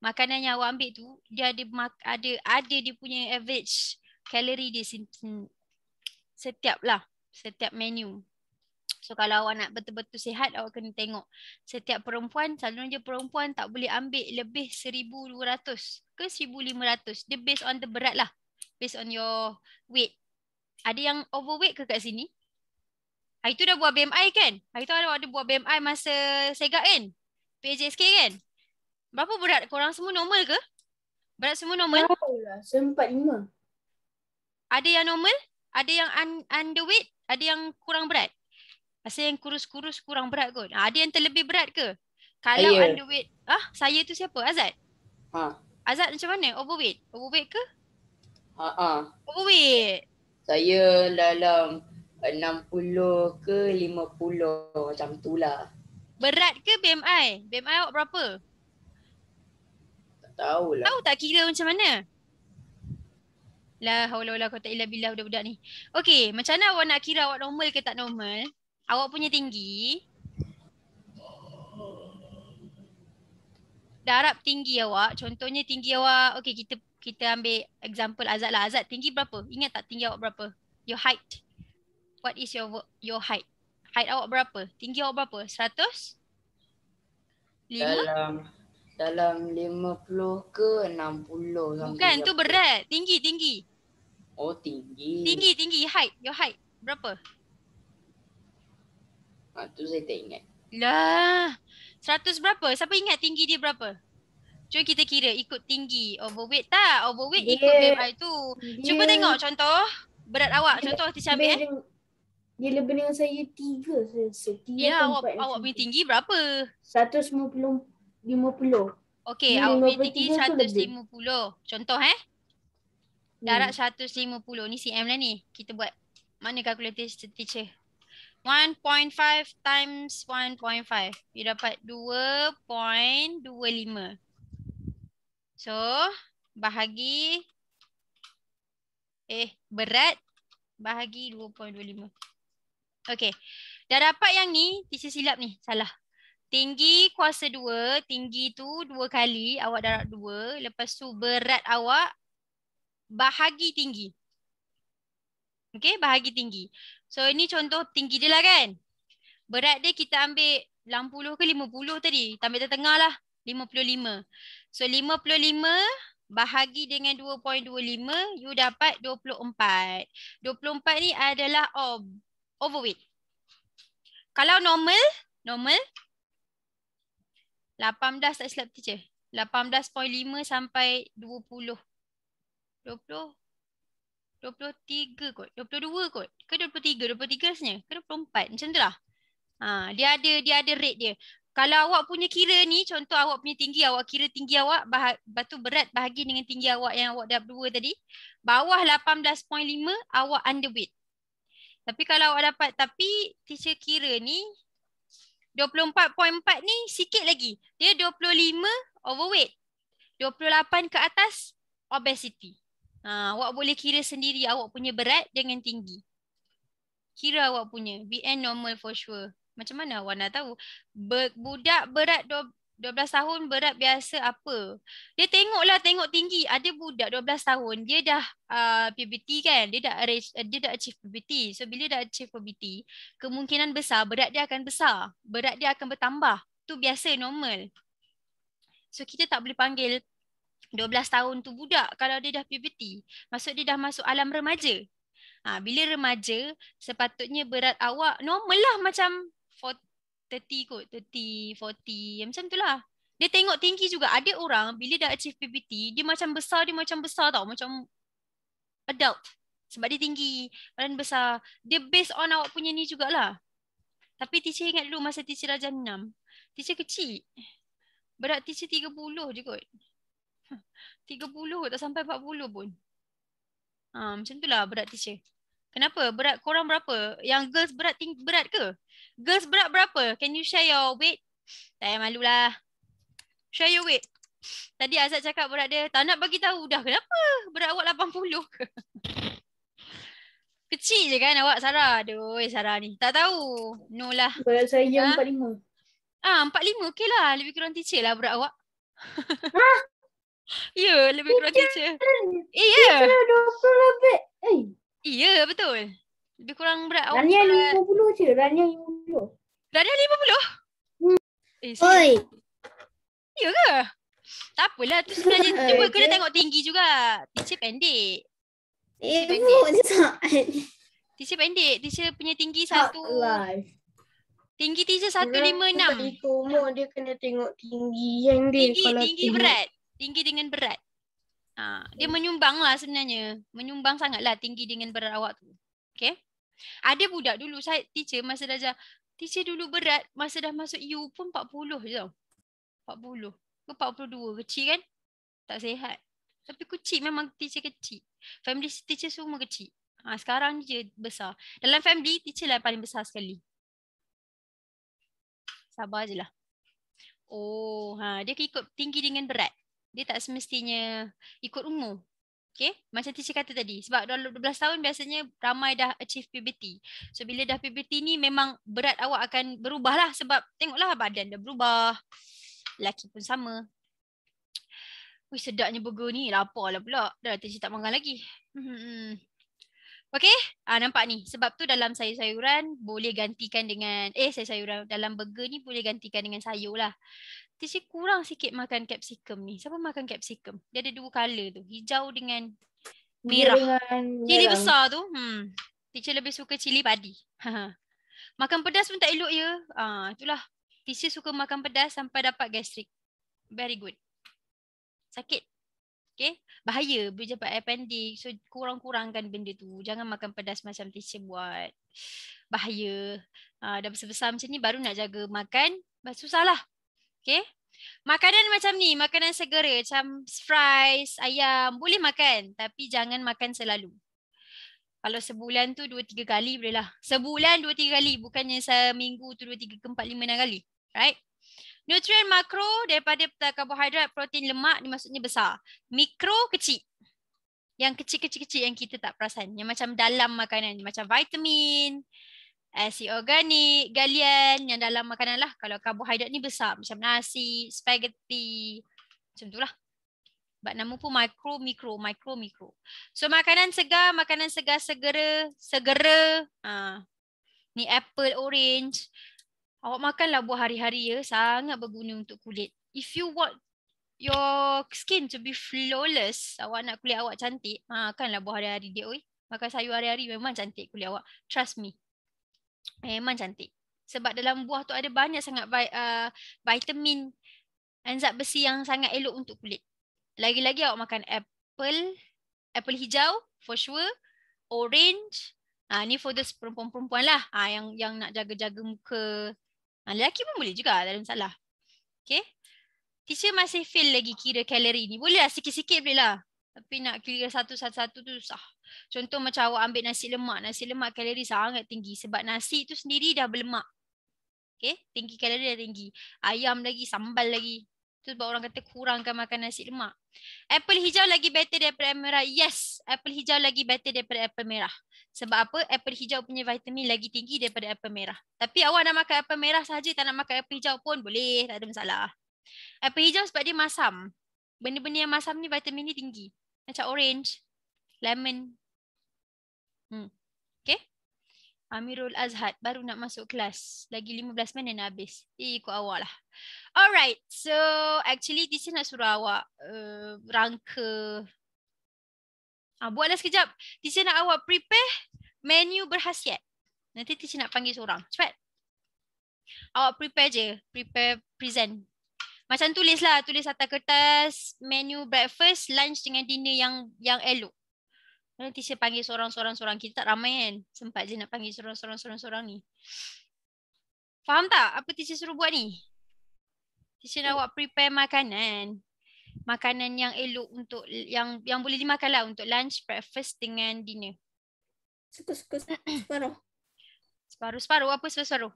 Makanan yang awak ambil tu, dia ada dia punya average kalori dia setiap menu. So kalau awak nak betul-betul sihat, awak kena tengok. Setiap perempuan, selalunya perempuan tak boleh ambil lebih 1,200 ke 1,500. Dia based on the berat lah. Based on your weight. Ada yang overweight ke kat sini? Hari tu dah buat BMI kan? Hari tu ada buat BMI masa segak kan? PJSK kan? Berapa berat? Korang semua normal ke? Berat semua normal?
Tahu lah. 145.
Ada yang normal? Ada yang underweight? Ada yang kurang berat? Pasal yang kurus-kurus kurang berat kot. Ada yang terlebih berat ke? Kalau
Saya.
underweight, saya tu siapa? Azad?
Ha.
Azad macam mana? Overweight? Overweight ke?
Ha.
Overweight.
Saya dalam 60 ke 50 macam tu lah.
Berat ke BMI? BMI awak berapa?
Tak tahulah.
Tahu tak kira macam mana? La haula wala quwata illa billah budak-budak ni. Okey, macam mana awak nak kira awak normal ke tak normal? Awak punya tinggi. Darab tinggi awak, contohnya tinggi awak, okey kita ambil example Azad lah. Azad tinggi berapa? Ingat tak tinggi awak berapa? Your height. What is your height? Height awak berapa? Tinggi awak berapa? 100? 5?
Dalam 50 ke 60 something.
Bukan, tu berat. Tinggi.
Oh, tinggi.
Tinggi. Height. Your height. Berapa?
Tu saya tak ingat.
Lah. 100 berapa? Siapa ingat tinggi dia berapa? Jom kita kira ikut tinggi. Overweight tak? Overweight ikut BMI tu. Cuba tengok contoh. Berat awak. Contoh teacher ambil.
Dia lebih dengan saya 3.
Ya, awak punya tinggi berapa?
150.
Okey,
Ni
awak punya
53
tinggi
tu
150. Contoh Darat 150. Ni cm lah ni. Kita buat. Mana kalkulator teacher? 1.5 times 1.5. You dapat 2.25. So, bahagi berat bahagi 2.25. Okey. Dah dapat yang ni, teacher silap ni. Salah. Tinggi kuasa 2, tinggi tu 2 kali, awak darab 2. Lepas tu berat awak bahagi tinggi. Okey, bahagi tinggi. So, ini contoh tinggi dia lah kan. Berat dia kita ambil 60 ke 50 tadi. Kita ambil tengah lah. 55. So, 55 bahagi dengan 2.25, you dapat 24. 24 ni adalah overweight. Kalau normal 18 tak silap teacher. 18.5 sampai 20. 23 kot. 22 kot. Ke 23? 23 rasanya. Ke 24? Macam tu lah. Dia ada rate dia. Kalau awak punya kira ni, contoh awak punya tinggi, awak kira tinggi awak, lepas tu berat bahagi dengan tinggi awak yang awak darab 2 tadi. Bawah 18.5, awak underweight. Tapi kalau awak dapat, tapi teacher kira ni, 24.4 ni sikit lagi. Dia 25 overweight. 28 ke atas obesity. Awak boleh kira sendiri awak punya berat dengan tinggi. Kira awak punya. BN normal for sure. Macam mana awak nak tahu? Budak berat 12 tahun berat biasa apa? Dia tengok tinggi. Ada budak 12 tahun. Dia dah puberty kan? Dia dah achieve puberty. So bila dah achieve puberty, kemungkinan besar berat dia akan besar. Berat dia akan bertambah. Tu biasa normal. So kita tak boleh panggil 12 tahun tu budak kalau dia dah puberty. Maksud dia dah masuk alam remaja. Bila remaja, sepatutnya berat awak normal lah macam 30 kot, 30, 40, macam tu lah. Dia tengok tinggi juga. Ada orang bila dah achieve puberty, dia macam besar tau. Macam adult. Sebab dia tinggi, badan besar. Dia based on awak punya ni jugalah. Tapi teacher ingat dulu masa teacher darjah 6, teacher kecil. Berat teacher 30 je kot. 30 tak sampai 40 pun. Macam tu lah berat teacher. Kenapa? Berat korang berapa? Yang girls berat ke? Girls berat berapa? Can you share your weight? Tak payah malu lah. Share your weight. Tadi Azad cakap berat dia. Tak nak bagi tahu dah. Kenapa? Berat awak 80 ke? Kecil je kan awak Sarah. Aduh Sarah ni. Tak tahu. No lah.
Berat saya 45.
45 okey lah. Lebih kurang teacher lah berat awak. Ya, lebih kurang teacher. Ya.
20 lebih.
Ya, betul. Lebih kurang berat awak.
Rania 50 je. Rania 50.
Rania 50?
Oi.
Ya ke? Tak apalah. Tu sebenarnya cuba kena tengok tinggi juga. Teacher pendek.
Teacher pendek.
Teacher pendek. Teacher punya tinggi 1.
Tak lah.
Tinggi teacher
Orang tak
156.
ikut umur, dia kena tengok tinggian dia. Kalau
Tinggi
tengok
berat. Tinggi dengan berat. Dia menyumbang lah sebenarnya. Menyumbang sangat lah tinggi dengan berat awak tu. Okay. Ada budak dulu, saya teacher masa darjah. Teacher dulu berat, masa dah masuk U pun 40 je tau. 40 ke 42, kecil kan? Tak sihat. Tapi kecil, memang teacher kecil. Family teacher semua kecil. Sekarang je besar. Dalam family, teacher lah paling besar sekali. Sabar je lah. Dia ikut tinggi dengan berat. Dia tak semestinya ikut umur. Okay, macam teacher kata tadi. Sebab dalam 12 tahun biasanya ramai dah achieve puberty. So bila dah puberty ni memang berat awak akan berubah lah. Sebab tengoklah badan dah berubah. Lelaki pun sama. Wih, sedapnya burger ni. Lapar lah pula. Dah teacher tak makan lagi. Okay, nampak ni. Sebab tu dalam sayur-sayuran boleh gantikan dengan sayur-sayuran dalam burger ni boleh gantikan dengan sayur lah. Teacher kurang sikit makan capsicum ni. Siapa makan capsicum? Dia ada 2 color tu. Hijau dengan merah. Cili besar tu. Teacher lebih suka cili padi. Makan pedas pun tak elok ya. Itulah. Teacher suka makan pedas sampai dapat gastrik. Very good. Sakit. Okay. Bahaya. Boleh dapat appendix. So kurang-kurangkan benda tu. Jangan makan pedas macam teacher buat. Bahaya. Dah besar-besar macam ni baru nak jaga makan. Susah lah. Okay. Makanan macam ni. Makanan segera. Macam fries, ayam. Boleh makan. Tapi jangan makan selalu. Kalau sebulan tu 2-3 kali boleh lah. Sebulan 2-3 kali. Bukannya seminggu tu 2-3 ke 4-5 kali. Right? Nutrien makro daripada karbohidrat, protein, lemak ni maksudnya besar. Mikro kecil. Yang kecil-kecil yang kita tak perasan. Yang macam dalam makanan. Macam vitamin, asid organik, galian yang dalam makanan lah. Kalau karbohidrat ni besar. Macam nasi, spaghetti. Macam tu lah. Sebab nama pun mikro. So makanan segar segera. Ni apple, orange. Awak makanlah buah hari-hari ya. Sangat berguna untuk kulit. If you want your skin to be flawless, awak nak kulit awak cantik, makanlah buah hari-hari dia. Makan sayur hari-hari memang cantik kulit awak. Trust me. Memang cantik. Sebab dalam buah tu ada banyak sangat vitamin dan zat besi yang sangat elok untuk kulit. Lagi-lagi awak makan apple hijau for sure, orange. Ni for the perempuan-perempuan lah. Yang nak jaga-jaga muka. Lelaki pun boleh juga, tak ada masalah. Okay. Teacher masih fail lagi kira kalori ni. Boleh lah, sikit-sikit boleh lah. Tapi nak kira satu-satu tu susah. Contoh macam awak ambil nasi lemak. Nasi lemak kalori sangat tinggi. Sebab nasi tu sendiri dah berlemak. Okay. Tinggi kalori dah tinggi. Ayam lagi, sambal lagi. Tu sebab orang kata kurangkan makan nasi lemak. Apple hijau lagi better daripada apple merah. Yes, apple hijau lagi better daripada apple merah. Sebab apa? Apple hijau punya vitamin lagi tinggi daripada apple merah. Tapi awak nak makan apple merah sahaja, tak nak makan apple hijau pun boleh. Tak ada masalah. Apple hijau sebab dia masam. Benda-benda yang masam ni vitamin ni tinggi. Macam orange, lemon. Okay. Amirul Azhad baru nak masuk kelas. Lagi 15 minit nak habis. Ikut awak lah. Alright. So actually teacher nak suruh awak rangka. Buatlah sekejap. Teacher nak awak prepare menu berkhasiat. Nanti teacher nak panggil seorang. Cepat. Awak prepare je. Prepare present. Macam tulis lah. Tulis atas kertas menu breakfast, lunch dengan dinner yang elok. Nanti teacher panggil seorang-seorang. Kita tak ramai kan. Sempat je nak panggil seorang-seorang ni. Faham tak apa teacher suruh buat ni? Teacher nak awak prepare makanan. Makanan yang elok untuk yang boleh dimakan lah untuk lunch, breakfast dengan dinner.
Separuh.
Separuh-separuh. Apa separuh-separuh?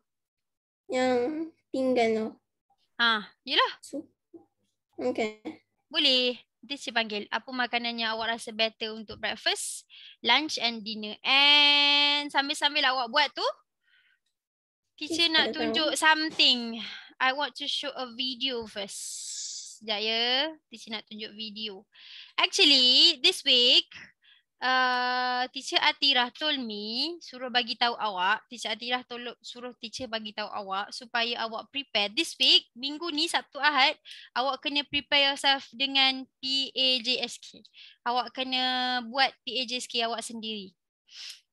Yang tinggal tu.
Yelah.
Okay.
Boleh. Nanti saya panggil apa makanan yang awak rasa better untuk breakfast, lunch and dinner. And sambil-sambil awak buat tu, teacher nak tunjuk something. I want to show a video first. Sekejap ya. Teacher nak tunjuk video. Actually, this week, teacher Atirah told me, suruh bagi tahu awak, teacher Atirah suruh teacher bagi tahu awak supaya awak prepare. This week, minggu ni Sabtu Ahad, awak kena prepare yourself dengan PAJSK. Awak kena buat PAJSK awak sendiri.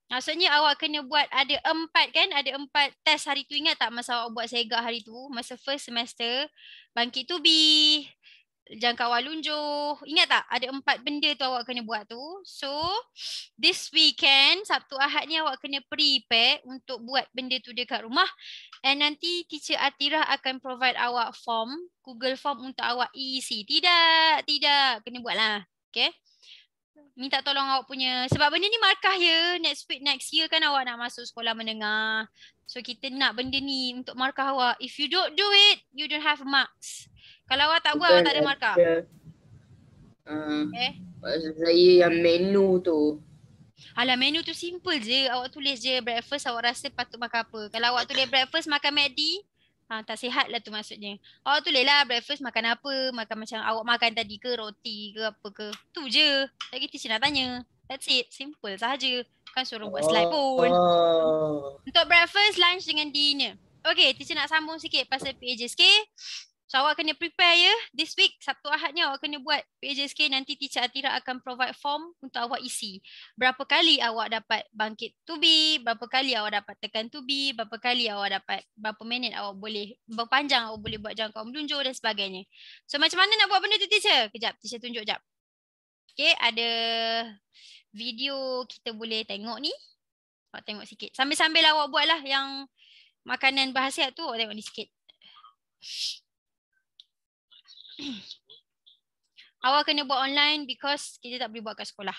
Maksudnya awak kena buat ada 4 kan? Ada 4 test hari tu. Ingat tak masa awak buat SEGA hari tu? Masa first semester. Bangkit tubi. Jangkauan lunjuh. Ingat tak? Ada 4 benda tu awak kena buat tu. So, this weekend, Sabtu Ahad ni awak kena prepare untuk buat benda tu dekat rumah. And nanti teacher Atirah akan provide awak form. Google Form untuk awak isi. Tidak. Kena buat lah. Okay? Minta tolong awak punya, sebab benda ni markah ya, next year kan awak nak masuk sekolah menengah. So kita nak benda ni untuk markah awak. If you don't do it, you don't have marks. Kalau awak tak buat, awak tak ada markah.
Maksud saya yang menu tu.
Alah, menu tu simple je. Awak tulis je breakfast awak rasa patut makan apa. Kalau awak tulis breakfast makan McD, tak sihat lah tu maksudnya. Awak tulis lah breakfast makan apa. Makan macam awak makan tadi ke, roti ke apa ke. Tu je. Lagi teacher nak tanya. That's it. Simple sahaja. Kan suruh buat slide pun. Untuk breakfast, lunch dengan dinner. Okay, teacher nak sambung sikit pasal PHSK. So awak kena prepare ya. This week, Sabtu Ahad ni awak kena buat PHSK. Nanti teacher Atirah akan provide form untuk awak isi. Berapa kali awak dapat bangkit to be, berapa kali awak dapat tekan to be, berapa kali awak dapat, berapa minit awak boleh, berapa panjang awak boleh buat jangkauan melunjur dan sebagainya. So macam mana nak buat benda tu teacher? Kejap, teacher tunjuk jap. Okay, ada video kita boleh tengok ni. Awak tengok sikit. Sambil-sambil awak buat lah yang makanan berhasiat tu, awak tengok ni sikit. Awak kena buat online because kita tak boleh buat kat sekolah.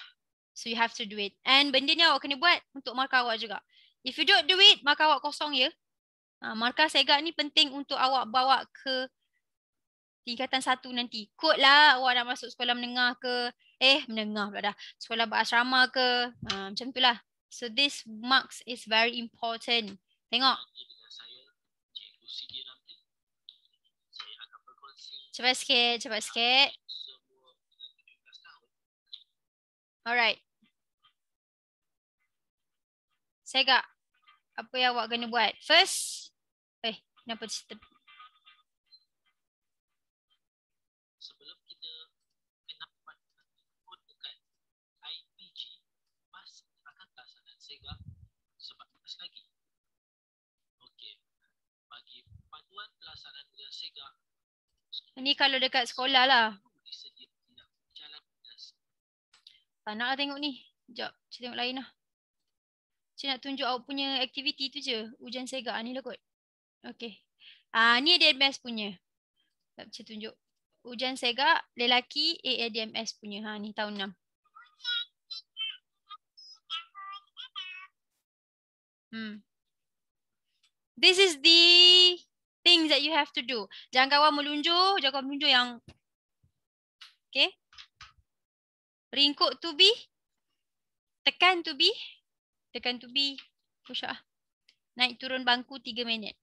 So you have to do it. And benda ni awak kena buat untuk markah awak juga. If you don't do it, markah awak kosong ya. Markah SEGA ni penting untuk awak bawa ke tingkatan 1 nanti. Kod lah awak nak masuk sekolah menengah ke. Menengah pula dah. Sekolah berasrama ke. Macam tu lah. So this marks is very important. Tengok. Cepat sikit. Alright. SEGA. Apa yang awak kena buat? First. Kenapa sebelum kita kena buat kod dekat IPG, mas akan pelaksanaan SEGA sebab lagi. Okey. Bagi panduan pelaksanaan dengan SEGA. Ini kalau dekat sekolah lah. Tak nak lah tengok ni. Sekejap, saya tengok lain lah. Saya nak tunjuk awak punya aktiviti tu je. Ujian SEGA ni lah kot. Okay. Ni ADMS punya. Sekejap, saya tunjuk. Ujian SEGA, lelaki ADMS punya. Ni tahun 6. This is the things that you have to do. Jangkauan melunjur yang okay. Ringkuk to be, tekan to be, push up. Naik turun bangku 3 minit.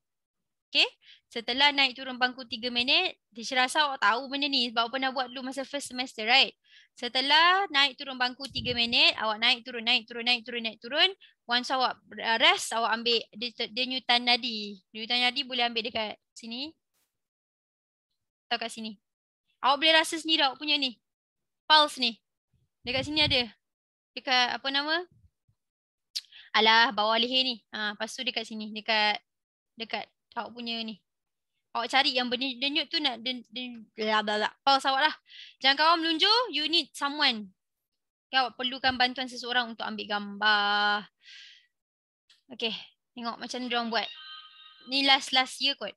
Okay. Setelah naik turun bangku 3 minit, teacher rasa awak tahu benda ni sebab awak pernah buat dulu masa first semester, right? Setelah naik turun bangku 3 minit, awak naik turun. Once awak rest, awak ambil dia nyutan nadi. Nyutan nadi boleh ambil dekat sini. Atau kat sini. Awak boleh rasa sendiri awak punya ni. Pulse ni. Dekat sini ada. Dekat apa nama? Alah, bawah leher ni. Lepas tu dekat sini. Dekat awak punya ni. Awak cari yang berdenyut tu nak pulse awak lah. Jangkauan melunjur, you need someone. Awak perlukan bantuan seseorang untuk ambil gambar. Okay, tengok macam ni diorang buat. Ni last year kot.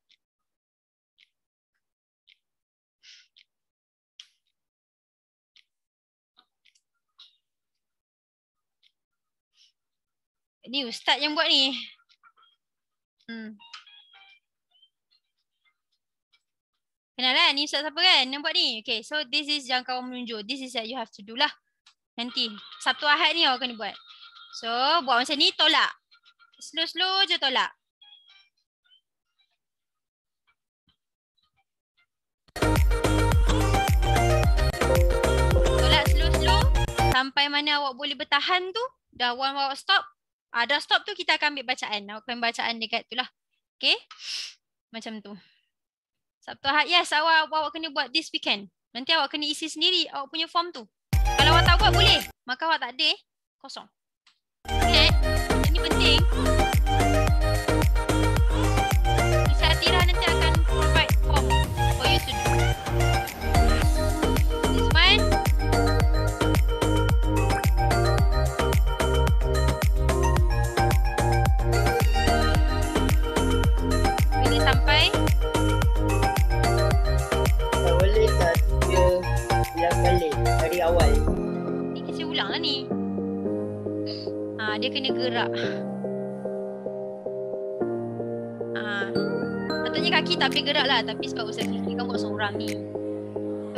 Ni ustaz yang buat ni. Kenal lah, ni ustaz siapa kan yang buat ni. Okay, so this is jangkauan melunjur. This is that you have to do lah. Nanti, Sabtu Ahad ni awak kena buat. So, buat macam ni, tolak. Slow-slow je tolak. Tolak slow-slow. Sampai mana awak boleh bertahan tu. Dah one awak stop. Dah stop tu kita akan ambil bacaan. Awak akan bacaan dekat tu lah. Okay. Macam tu. Sabtu Ahad, yes, awak kena buat this weekend. Nanti awak kena isi sendiri awak punya form tu. Kalau awak tak buat boleh. Maka awak tak ada kosong. Okay. Dia kena gerak. Patutnya kaki tak boleh gerak lah. Tapi sebab Ustaz Fikri kan buat seorang ni.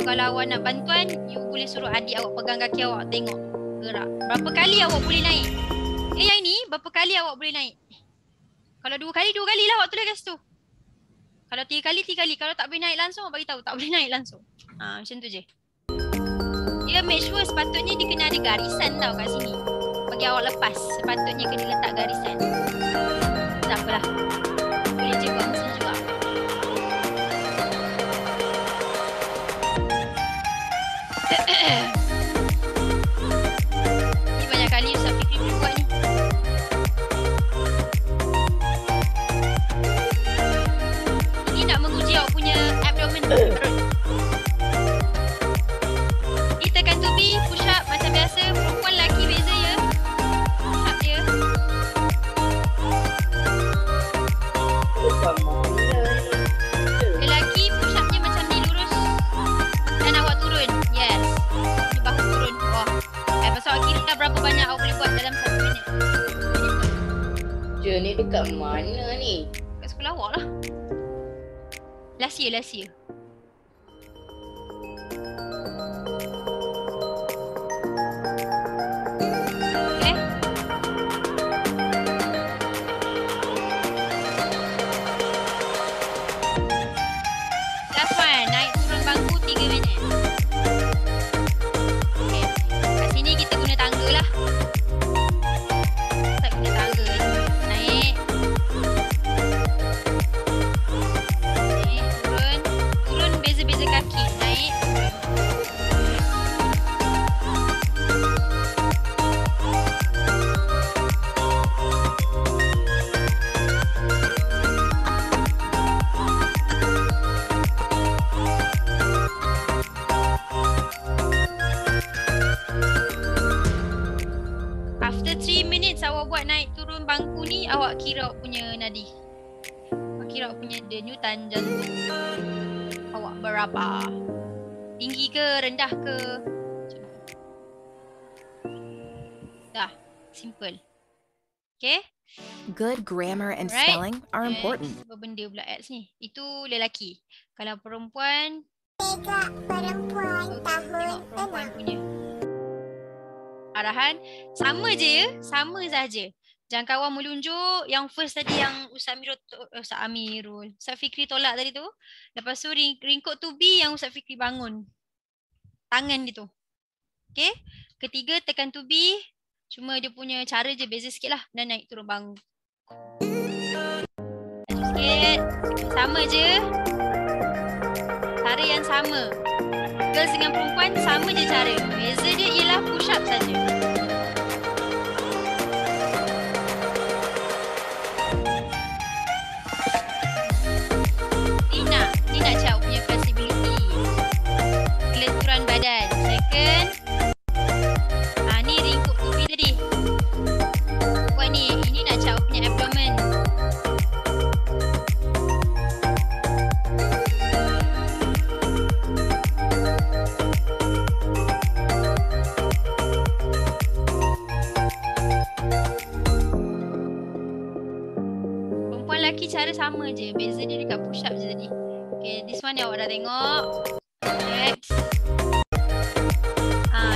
So, kalau awak nak bantuan, you boleh suruh adik awak pegang kaki awak, tengok gerak. Berapa kali awak boleh naik? Yang ini, berapa kali awak boleh naik? Kalau 2 kali, 2 kali lah awak tulis kat situ. Kalau 3 kali, 3 kali. Kalau tak boleh naik langsung, awak bagi tahu tak boleh naik langsung. Macam tu je. Dia make sure sepatutnya dia kena ada garisan tau kat sini. Bagi awak lepas, sepatutnya kena letak garisan. Tak apalah. Boleh je buat mesin juga. Ni banyak kali Ustaz Fikri boleh buat ni. Ini nak menguji awak punya abdomen perut. Ni tekan tubi, push up macam biasa. Perempuan lelaki beza ya. Push up dia. Lelaki push upnya macam ni lurus. Dan awak turun. Yes. Ni bahu turun. Wah. Pasal awak kira dah berapa banyak awak boleh buat dalam 1 minit.
Je ni dekat mana ni?
Kat sekolah awak lah. Last year. Okay. Last one. Naik turun bangku 3 minit. Okay. Kat sini kita guna tangga lah. Tak guna tangga je. Naik. Turun beza-beza kaki. Naik, turun. After 3 minutes awak buat naik turun bangku ni, awak kira awak punya nadi. Awak kira awak punya denyutan jantung awak berapa? Tinggi ke, rendah ke? Macam tu. Dah, simple. Okay?
Good grammar and
Right.
spelling are important.
Apa benda pula X ni? Itu lelaki. Kalau perempuan,
Perempuan
tengok perempuan punya. Arahan sama je, sama saja. Jangan kawan melunjuk yang first tadi yang Ustaz Fikri tolak tadi tu. Lepas tu ringkuk tubi yang Ustaz Fikri bangun. Tangan dia tu. Okay. Ketiga tekan tubi. Cuma dia punya cara je beza sikit lah. Dan naik turun bangku. Laju sikit. Sama je. Cara yang sama. Girls dengan perempuan sama je cara. Beza dia ialah push up saja. Ni nak cakap punya flexibility. Kelenturan badan. Second. Ni ringkuk tubi tadi. Buat ni. Ini nak cakap punya abdomen. Perempuan lelaki cara sama je. Beza dia dekat push up je tadi. Okay, this one yang awak dah tengok. Next.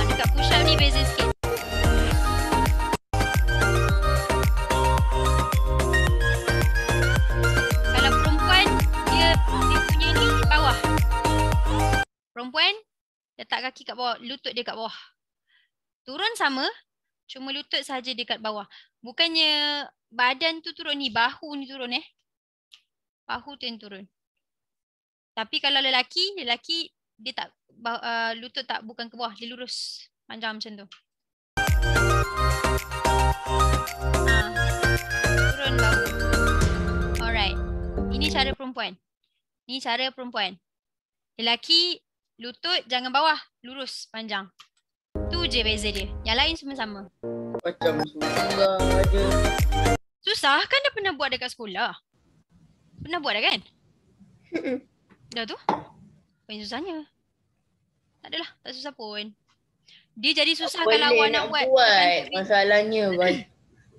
Dekat push up ni beza sikit. Kalau perempuan, dia punya ni bawah. Perempuan, letak kaki kat bawah, lutut dia kat bawah. Turun sama, cuma lutut saja dekat bawah. Bukannya badan tu turun ni, bahu ni turun Bahu tu yang turun. Tapi kalau lelaki dia tak lutut tak bukan ke bawah, dia lurus panjang macam tu. Turun bahu. Alright. Ini cara perempuan. Ini cara perempuan. Lelaki lutut jangan bawah, lurus panjang. Tu je beza dia. Yang lain semua sama.
Macam susah je.
Susah kan dah pernah buat dekat sekolah. Pernah buat dah kan? Dah tu. Apa yang susahnya? Tak adalah, tak susah pun. Dia jadi susah
Tak
kalau
boleh
awak nak buat.
Masalahnya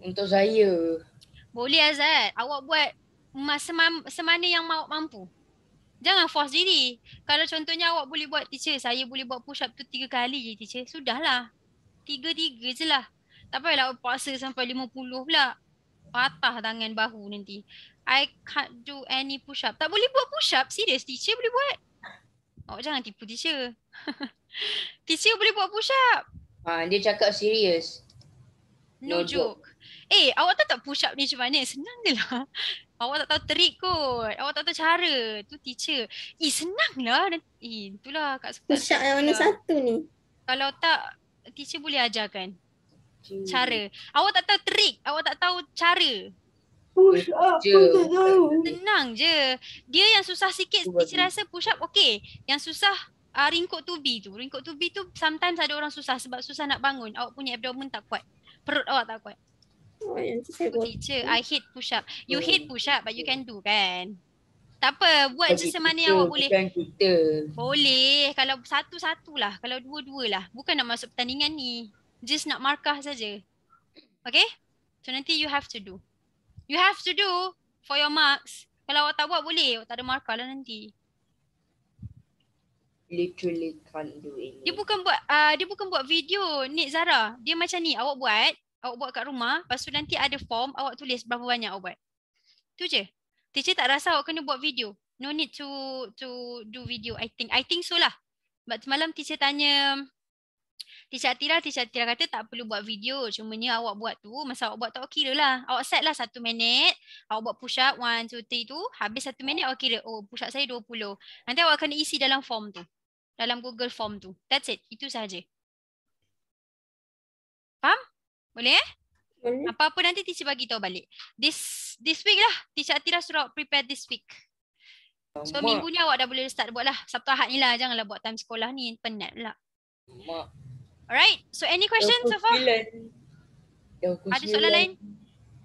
Untuk saya.
Boleh Azad. Awak buat semana yang awak mampu. Jangan force diri. Kalau contohnya awak boleh buat, teacher, saya boleh buat push up tu 3 kali je teacher. Sudahlah. 3 je lah. Tak payahlah awak paksa sampai 50 pula. Patah tangan bahu nanti. I can't do any push up. Tak boleh buat push up? Serius teacher boleh buat? Awak jangan tipu teacher. Teacher boleh buat push up.
Dia cakap serius.
No joke. Awak tahu tak push up ni macam mana? Senang je lah. Awak tak tahu trik kot. Awak tak tahu cara. Tu teacher. Senang lah. Itulah kat sekolah.
Push up yang mana satu ni?
Kalau tak, teacher boleh ajarkan cara. Awak tak tahu trik. Awak tak tahu cara.
Push up pun tak tahu.
Senang je. Dia yang susah sikit, teacher rasa push up okey. Yang susah ringkuk tubi tu. Ringkuk tubi tu sometimes ada orang susah sebab susah nak bangun. Awak punya abdomen tak kuat. Perut awak tak kuat.
Oh, yang tu saya buat.
Teacher, I hate push up. You hate push up but you can do kan? Tak apa, buat je semana yang awak boleh.
Bukan kita.
Boleh, kalau satu-satu lah. Kalau dua-dua lah. Bukan nak masuk pertandingan ni. Just nak markah saja. Okay? So nanti you have to do. You have to do for your marks. Kalau awak tak buat boleh, awak tak ada markah lah nanti.
Literally can't do it.
Dia bukan buat video, Nik Zara. Dia macam ni, awak buat kat rumah, lepas tu nanti ada form, awak tulis berapa banyak awak buat. Tu je. Teacher tak rasa awak kena buat video. No need to do video, I think so lah. Sebab semalam teacher tanya Teacher Atira kata tak perlu buat video. Cumanya awak buat tu, masa awak buat tu awak kira lah. Awak set lah 1 minit, awak buat push up 1, 2, 3 tu. Habis 1 minit awak kira, oh push up saya 20. Nanti awak kena isi dalam form tu. Dalam Google Form tu. That's it. Itu sahaja. Faham? Boleh
Boleh.
Apa-apa nanti teacher bagi tahu balik. This week lah. Teacher Atira suruh prepare this week. So minggu ni awak dah boleh start buat lah. Sabtu Ahad ni lah. Janganlah buat time sekolah ni. Penat pula. Alright. So any questions so far? Ada soalan lain?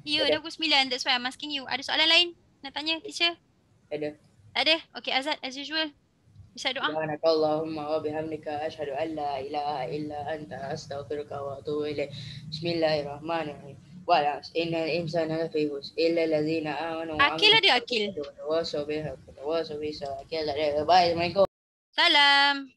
Ya, dah pukul 9. That's why I'm asking you. Ada soalan lain nak tanya teacher?
Ada.
Tak ada? Okay Azad, as usual. Bisa doa?
Subhanakallahumma wa bihamdika asyhadu an la ilaha illa anta astaghfiruka wa atubu ilaik. Bismillahirrahmanirrahim. Wa innal insana lafi khusr illa allazina amanu wa
Akil ada Akil?
Wasabiha. Bye. Assalamualaikum.
Salam.